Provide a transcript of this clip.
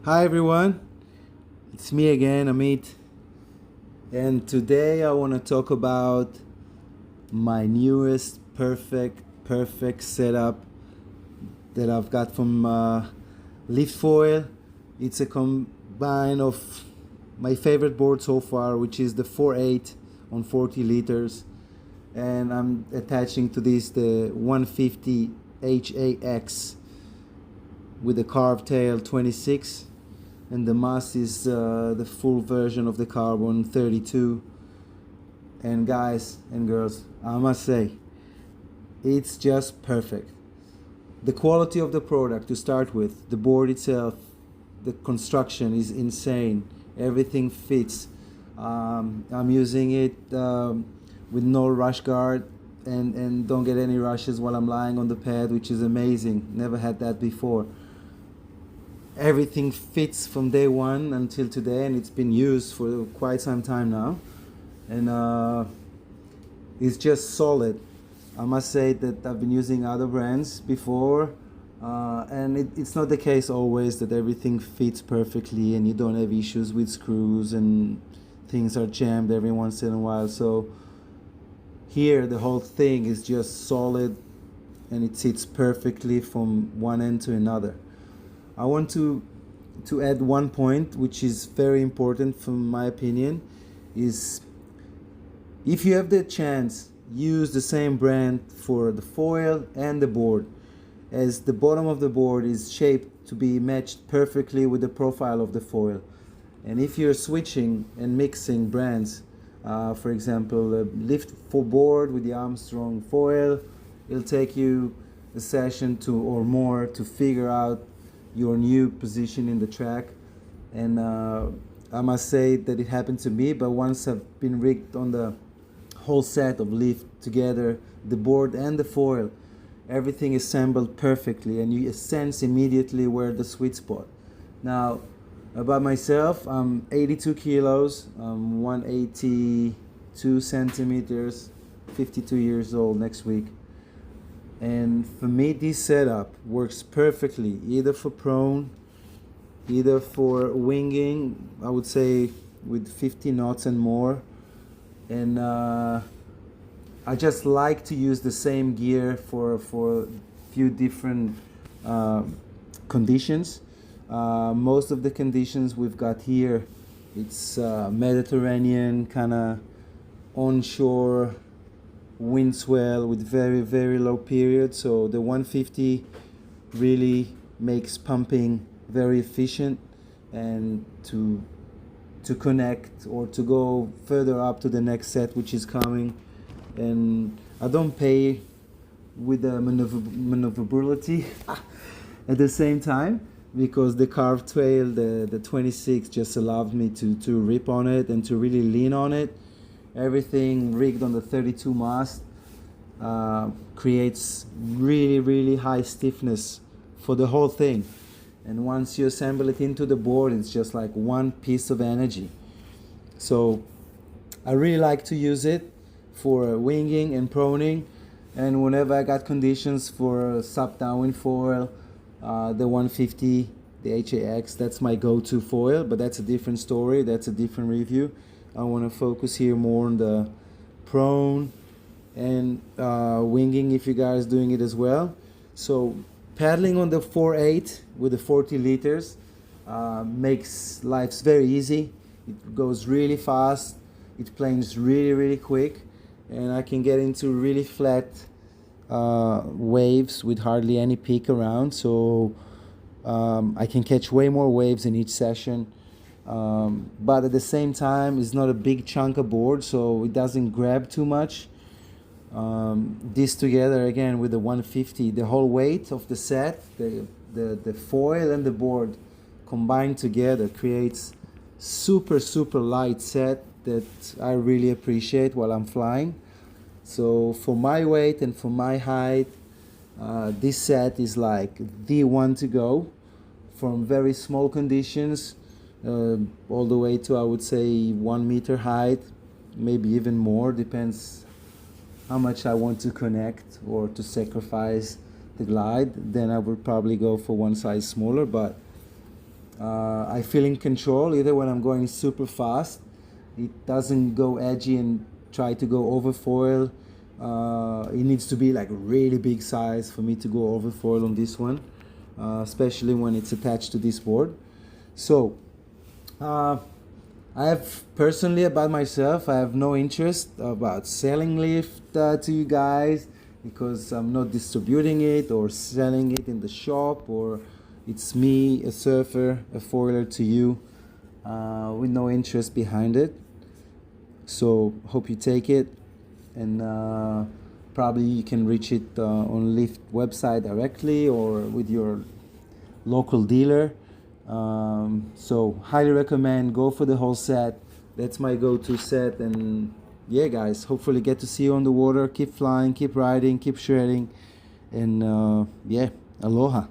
Hi everyone, it's me again, Amit, and today I want to talk about my newest perfect setup that I've got from Lift Foil. It's a combine of my favorite board so far, which is the 4.8 on 40 liters, and I'm attaching to this the 150 HAX with the carve tail 26, and the mast is the full version of the carbon 32. And guys and girls, I must say, it's just perfect. The quality of the product to start with, the board itself, the construction is insane. Everything fits. I'm using it with no rush guard and don't get any rushes while I'm lying on the pad, which is amazing. Never had that before. Everything fits from day one until today, and it's been used for quite some time now, and it's just solid. I must say that I've been using other brands before, and it's not the case always that everything fits perfectly and you don't have issues with screws and things are jammed every once in a while. So here the whole thing is just solid and it sits perfectly from one end to another. I want to add one point which is very important from my opinion, is if you have the chance, use the same brand for the foil and the board, as the bottom of the board is shaped to be matched perfectly with the profile of the foil. And if you're switching and mixing brands, for example, a Lift for board with the Armstrong foil, it'll take you a session to or more to figure out your new position in the track. And I must say that it happened to me, but once I've been rigged on the whole set of Lift together, the board and the foil, everything is assembled perfectly and you sense immediately where the sweet spot. Now about myself, I'm 82 kilos, I'm 182 centimeters, 52 years old next week. And for me, this setup works perfectly, either for prone, either for winging, I would say with 50 knots and more. And I just like to use the same gear for a few different conditions. Most of the conditions we've got here, it's Mediterranean, kind of onshore wind swell with very low period, so the 150 really makes pumping very efficient, and to connect or to go further up to the next set which is coming. And I don't pay with the maneuverability at the same time, because the carve tail, the 26, just allowed me to rip on it and to really lean on it. Everything rigged on the 32 mast creates really high stiffness for the whole thing. And once you assemble it into the board, it's just like one piece of energy. So I really like to use it for winging and proning. And whenever I got conditions for sub downwind foil, the 150, the HAX, that's my go-to foil, but that's a different story, that's a different review. I want to focus here more on the prone and winging, if you guys doing it as well. So paddling on the 4.8 with the 40 liters makes life very easy. It goes really fast, it planes really quick, and I can get into really flat waves with hardly any peak around, so I can catch way more waves in each session. But at the same time, it's not a big chunk of board, so it doesn't grab too much. This together again with the 150, the whole weight of the set, the foil and the board combined together creates super light set that I really appreciate while I'm flying. So for my weight and for my height, this set is like the one to go, from very small conditions all the way to, I would say, 1 meter height, maybe even more, depends how much I want to connect or to sacrifice the glide. Then I would probably go for one size smaller, but I feel in control either when I'm going super fast. It doesn't go edgy and try to go over foil. It needs to be like a really big size for me to go over foil on this one, especially when it's attached to this board. So I have personally, about myself, I have no interest about selling lift to you guys, because I'm not distributing it or selling it in the shop, or it's me, a surfer, a foiler to you, with no interest behind it. So hope you take it, and probably you can reach it on Lift website directly or with your local dealer. So highly recommend, go for the whole set. That's my go-to set. And yeah, guys, hopefully get to see you on the water. Keep flying, keep riding, keep shredding, and yeah, aloha.